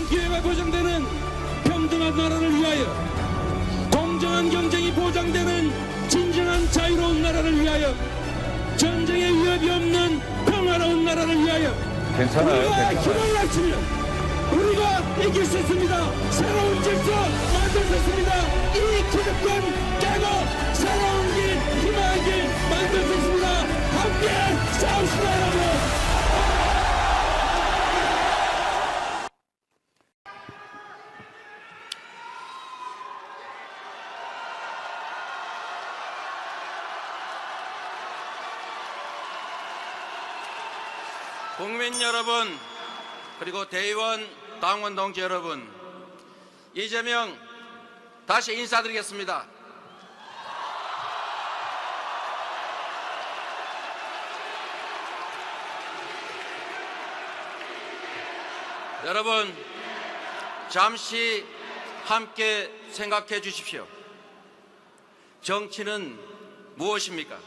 공정한 기회가 보장되는 평등한 나라를 위하여, 공정한 경쟁이 보장되는 진정한 자유로운 나라를 위하여, 전쟁의 위협이 없는 평화로운 나라를 위하여 우리가 힘을 합치면 우리가 이길 수 있습니다. 새로운 질서 만들 수 있습니다. 이 기득권 깨고 새로운 길, 희망의 길 만들 수 있습니다. 함께 싸웁시다, 여러분. 국민 여러분, 그리고 대의원, 당원 동지 여러분, 이재명 다시 인사드리겠습니다. 여러분, 잠시 함께 생각해 주십시오. 정치는 무엇입니까?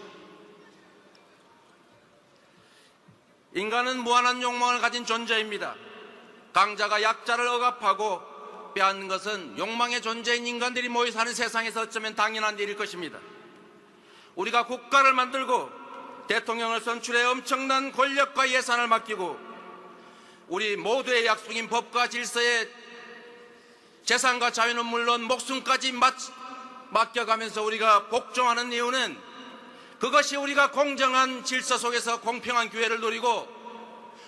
인간은 무한한 욕망을 가진 존재입니다. 강자가 약자를 억압하고 빼앗는 것은 욕망의 존재인 인간들이 모여 사는 세상에서 어쩌면 당연한 일일 것입니다. 우리가 국가를 만들고 대통령을 선출해 엄청난 권력과 예산을 맡기고 우리 모두의 약속인 법과 질서에 재산과 자유는 물론 목숨까지 맡겨가면서 우리가 복종하는 이유는 그것이 우리가 공정한 질서 속에서 공평한 기회를 누리고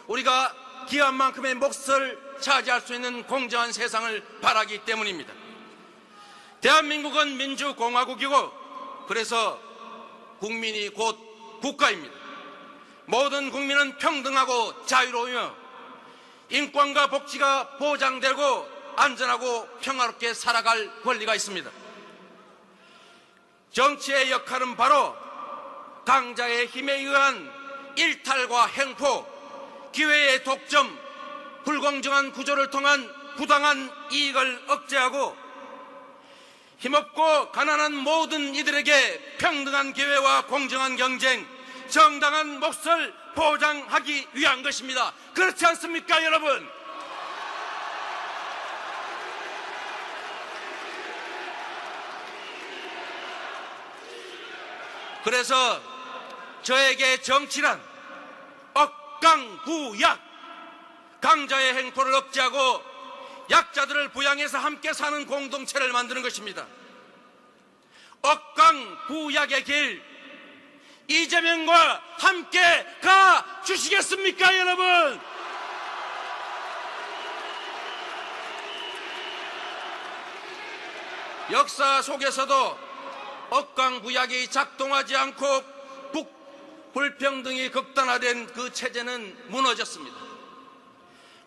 우리가 기한 만큼의 몫을 차지할 수 있는 공정한 세상을 바라기 때문입니다. 대한민국은 민주공화국이고 그래서 국민이 곧 국가입니다. 모든 국민은 평등하고 자유로우며 인권과 복지가 보장되고 안전하고 평화롭게 살아갈 권리가 있습니다. 정치의 역할은 바로 강자의 힘에 의한 일탈과 횡포, 기회의 독점, 불공정한 구조를 통한 부당한 이익을 억제하고 힘없고 가난한 모든 이들에게 평등한 기회와 공정한 경쟁, 정당한 몫을 보장하기 위한 것입니다. 그렇지 않습니까, 여러분? 그래서 저에게 정치란 억강부약, 강자의 행포를 억제하고 약자들을 부양해서 함께 사는 공동체를 만드는 것입니다. 억강부약의 길, 이재명과 함께 가 주시겠습니까, 여러분? 역사 속에서도 억강부약이 작동하지 않고 불평등이 극단화된 그 체제는 무너졌습니다.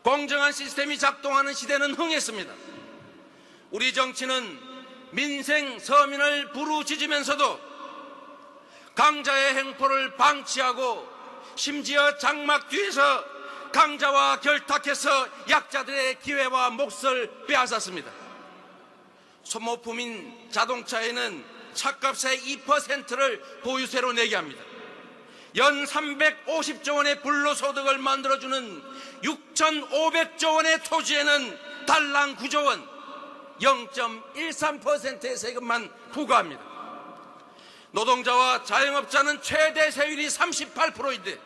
공정한 시스템이 작동하는 시대는 흥했습니다. 우리 정치는 민생 서민을 부르짖으면서도 강자의 행포를 방치하고 심지어 장막 뒤에서 강자와 결탁해서 약자들의 기회와 몫을 빼앗았습니다. 소모품인 자동차에는 차값의 2%를 보유세로 내게 합니다. 연 350조 원의 불로소득을 만들어주는 6,500조 원의 토지에는 달랑 9조 원, 0.13%의 세금만 부과합니다. 노동자와 자영업자는 최대 세율이 38%인데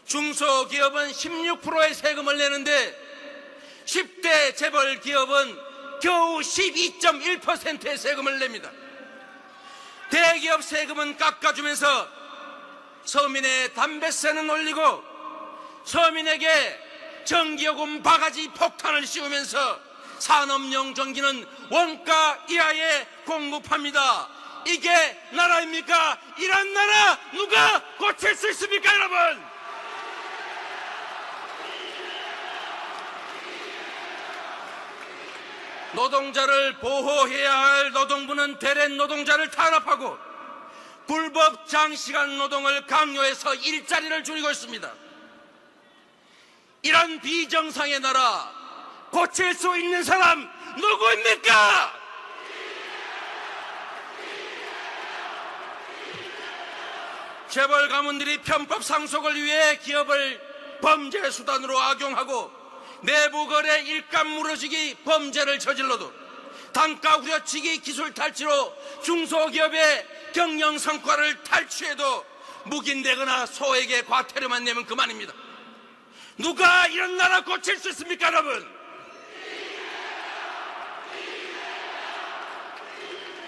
중소기업은 16%의 세금을 내는데 10대 재벌 기업은 겨우 12.1%의 세금을 냅니다. 대기업 세금은 깎아주면서 서민의 담배세는 올리고 서민에게 전기요금 바가지 폭탄을 씌우면서 산업용 전기는 원가 이하에 공급합니다. 이게 나라입니까? 이런 나라 누가 고칠 수 있습니까, 여러분? 노동자를 보호해야 할 노동부는 대랜 노동자를 탄압하고 불법 장시간 노동을 강요해서 일자리를 줄이고 있습니다. 이런 비정상의 나라 고칠 수 있는 사람 누구입니까? 재벌 가문들이 편법 상속을 위해 기업을 범죄 수단으로 악용하고 내부 거래 일감 무너지기 범죄를 저질러도 단가 후려치기 기술 탈취로 중소기업의 경영 성과를 탈취해도 묵인되거나 소액의 과태료만 내면 그만입니다. 누가 이런 나라 고칠 수 있습니까, 여러분?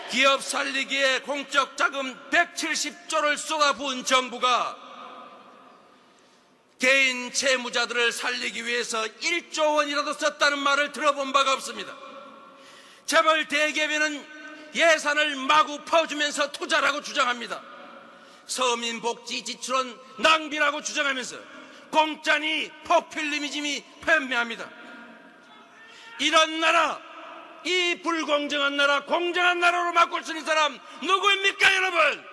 기업 살리기에 공적 자금 170조를 쏟아부은 정부가 개인 채무자들을 살리기 위해서 1조 원이라도 썼다는 말을 들어본 바가 없습니다. 재벌 대기업에는 예산을 마구 퍼주면서 투자라고 주장합니다. 서민복지 지출은 낭비라고 주장하면서 공짜니 포퓰리즘이 판매합니다. 이런 나라, 이 불공정한 나라 공정한 나라로 바꿀 수 있는 사람 누구입니까, 여러분?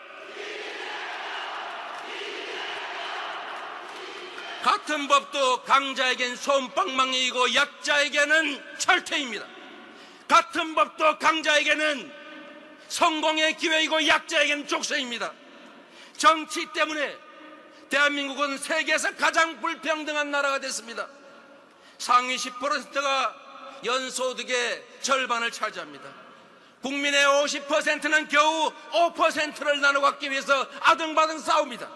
같은 법도 강자에겐 솜방망이이고 약자에게는 철퇴입니다. 같은 법도 강자에게는 성공의 기회이고 약자에게는 족쇄입니다. 정치 때문에 대한민국은 세계에서 가장 불평등한 나라가 됐습니다. 상위 10%가 연소득의 절반을 차지합니다. 국민의 50%는 겨우 5%를 나눠 갖기 위해서 아등바등 싸웁니다.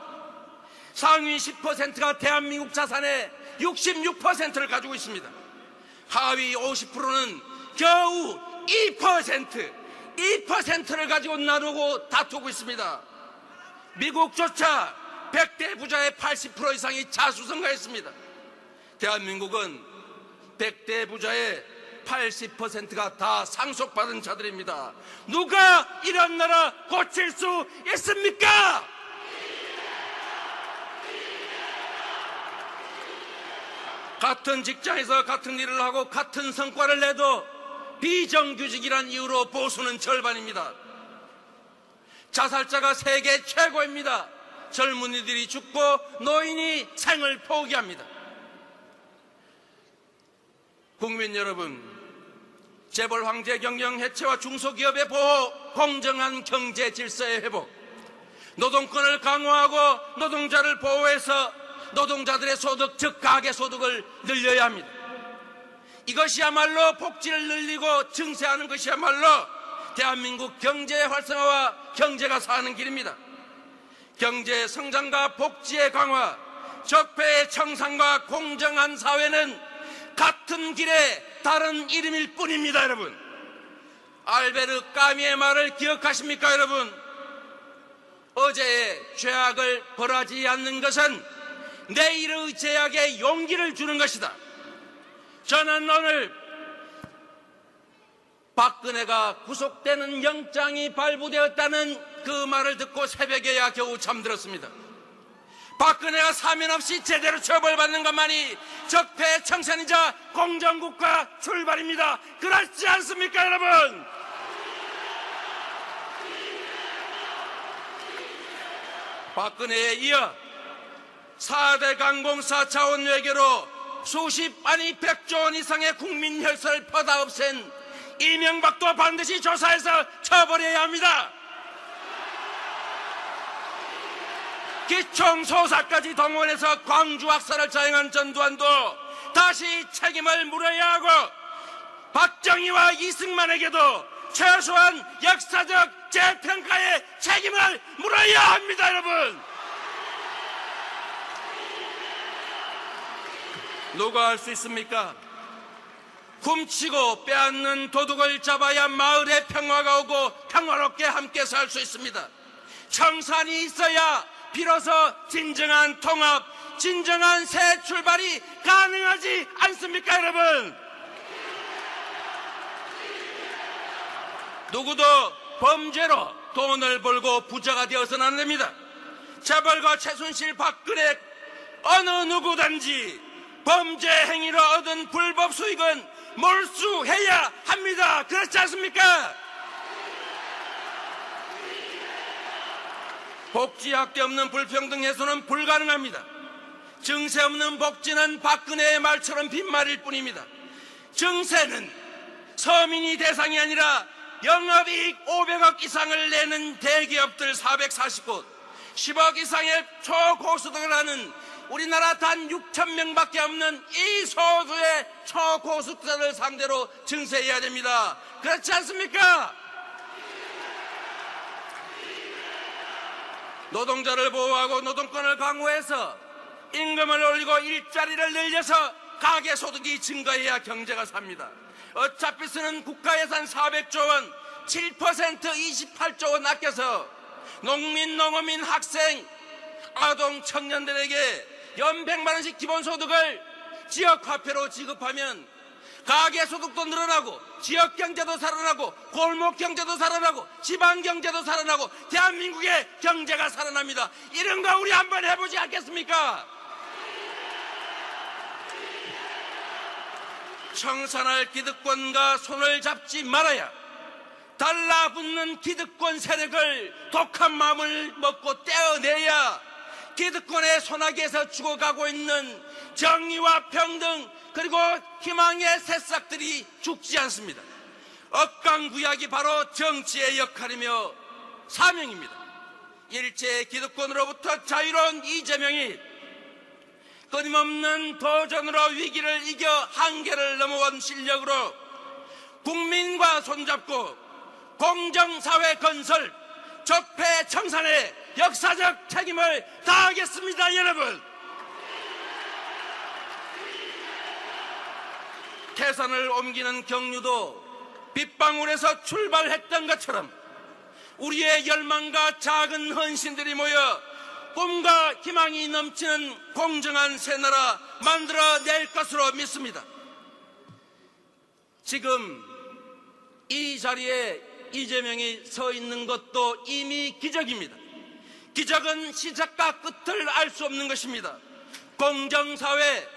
상위 10%가 대한민국 자산의 66%를 가지고 있습니다. 하위 50%는 겨우 2%를 가지고 나누고 다투고 있습니다. 미국조차 100대 부자의 80% 이상이 자수성가했습니다. 대한민국은 100대 부자의 80%가 다 상속받은 자들입니다. 누가 이런 나라 고칠 수 있습니까? 같은 직장에서 같은 일을 하고 같은 성과를 내도 비정규직이란 이유로 보수는 절반입니다. 자살자가 세계 최고입니다. 젊은이들이 죽고 노인이 생을 포기합니다. 국민 여러분, 재벌 황제 경영 해체와 중소기업의 보호, 공정한 경제 질서의 회복, 노동권을 강화하고 노동자를 보호해서 노동자들의 소득, 즉 가계소득을 늘려야 합니다. 이것이야말로 복지를 늘리고 증세하는 것이야말로 대한민국 경제의 활성화와 경제가 사는 길입니다. 경제 성장과 복지의 강화, 적폐의 청산과 공정한 사회는 같은 길의 다른 이름일 뿐입니다, 여러분. 알베르 까미의 말을 기억하십니까, 여러분? 어제의 죄악을 벌하지 않는 것은 내일의 죄악에 용기를 주는 것이다. 저는 오늘 박근혜가 구속되는 영장이 발부되었다는 그 말을 듣고 새벽에야 겨우 잠들었습니다. 박근혜가 사면 없이 제대로 처벌받는 것만이 적폐 청산이자 공정국가 출발입니다. 그렇지 않습니까, 여러분? 박근혜에 이어 4대 강공 4차원 외교로 수십 아니 100조 원 이상의 국민 혈세를 퍼다 없앤 이명박도 반드시 조사해서 처벌해야 합니다. 기총소사까지 동원해서 광주 학살을 자행한 전두환도 다시 책임을 물어야 하고 박정희와 이승만에게도 최소한 역사적 재평가의 책임을 물어야 합니다, 여러분. 누가 할 수 있습니까? 훔치고 빼앗는 도둑을 잡아야 마을에 평화가 오고 평화롭게 함께 살 수 있습니다. 청산이 있어야 비로소 진정한 통합, 진정한 새 출발이 가능하지 않습니까, 여러분? 누구도 범죄로 돈을 벌고 부자가 되어서는 안 됩니다. 재벌과 최순실, 박근혜 어느 누구든지 범죄 행위로 얻은 불법 수익은 몰수해야 합니다. 그렇지 않습니까? 복지학대 없는 불평등 해소는 불가능합니다. 증세 없는 복지는 박근혜의 말처럼 빈말일 뿐입니다. 증세는 서민이 대상이 아니라 영업이익 500억 이상을 내는 대기업들 440곳, 10억 이상의 초고소득을 하는 우리나라 단 6,000명밖에 없는 이 소수의 초고숙자를 상대로 증세해야 됩니다. 그렇지 않습니까? 노동자를 보호하고 노동권을 강화해서 임금을 올리고 일자리를 늘려서 가계소득이 증가해야 경제가 삽니다. 어차피 쓰는 국가예산 400조 원, 7% 28조 원 아껴서 농민, 농어민, 학생, 아동, 청년들에게 연 100만 원씩 기본소득을 지역화폐로 지급하면 가계소득도 늘어나고 지역경제도 살아나고 골목경제도 살아나고 지방경제도 살아나고 대한민국의 경제가 살아납니다. 이런 거 우리 한번 해보지 않겠습니까? 청산할 기득권과 손을 잡지 말아야 달라붙는 기득권 세력을 독한 마음을 먹고 떼어내야 기득권의 소나기에서 죽어가고 있는 정의와 평등 그리고 희망의 새싹들이 죽지 않습니다. 억강구약이 바로 정치의 역할이며 사명입니다. 일제의 기득권으로부터 자유로운 이재명이 끊임없는 도전으로 위기를 이겨 한계를 넘어온 실력으로 국민과 손잡고 공정사회 건설, 적폐 청산의 역사적 책임을 다하겠습니다, 여러분. 태산을 옮기는 경류도 빗방울에서 출발했던 것처럼 우리의 열망과 작은 헌신들이 모여 꿈과 희망이 넘치는 공정한 새나라 만들어낼 것으로 믿습니다. 지금 이 자리에 이재명이 서 있는 것도 이미 기적입니다. 기적은 시작과 끝을 알 수 없는 것입니다. 공정사회,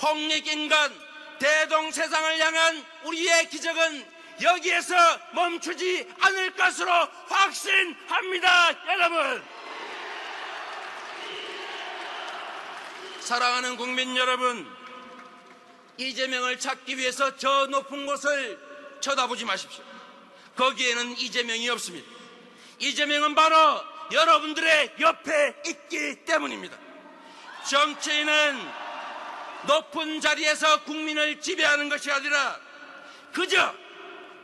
홍익인간, 대동세상을 향한 우리의 기적은 여기에서 멈추지 않을 것으로 확신합니다, 여러분. 사랑하는 국민 여러분, 이재명을 찾기 위해서 저 높은 곳을 쳐다보지 마십시오. 거기에는 이재명이 없습니다. 이재명은 바로 여러분들의 옆에 있기 때문입니다. 정치인은 높은 자리에서 국민을 지배하는 것이 아니라 그저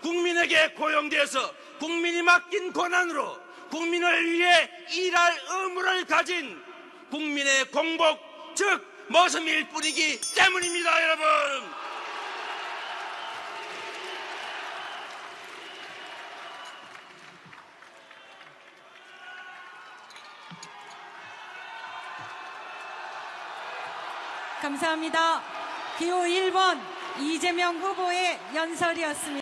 국민에게 고용되어서 국민이 맡긴 권한으로 국민을 위해 일할 의무를 가진 국민의 공복, 즉 모섬일 뿐이기 때문입니다, 여러분. 감사합니다. 기호 1번 이재명 후보의 연설이었습니다.